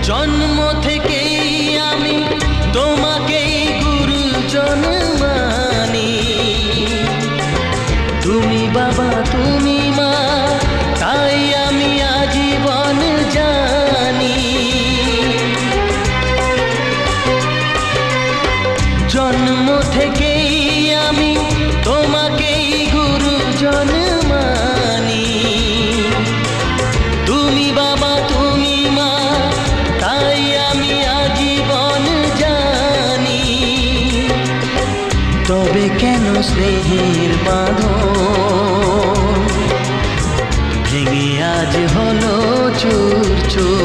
জন্ম থেকেই আমি তোমাকেই গুরুজন মানি। তুমি বাবা তুমি মা তাই আমি আজীবন জানি। জন্ম থেকেই আমি তোমাকেই গুরুজন মানি। তুমি বাবা তুমি মা তাই আমি আজীবন জানি। তবে কেন স্নেহের বাঁধন ভেঙে আজ হলো চুর চুর?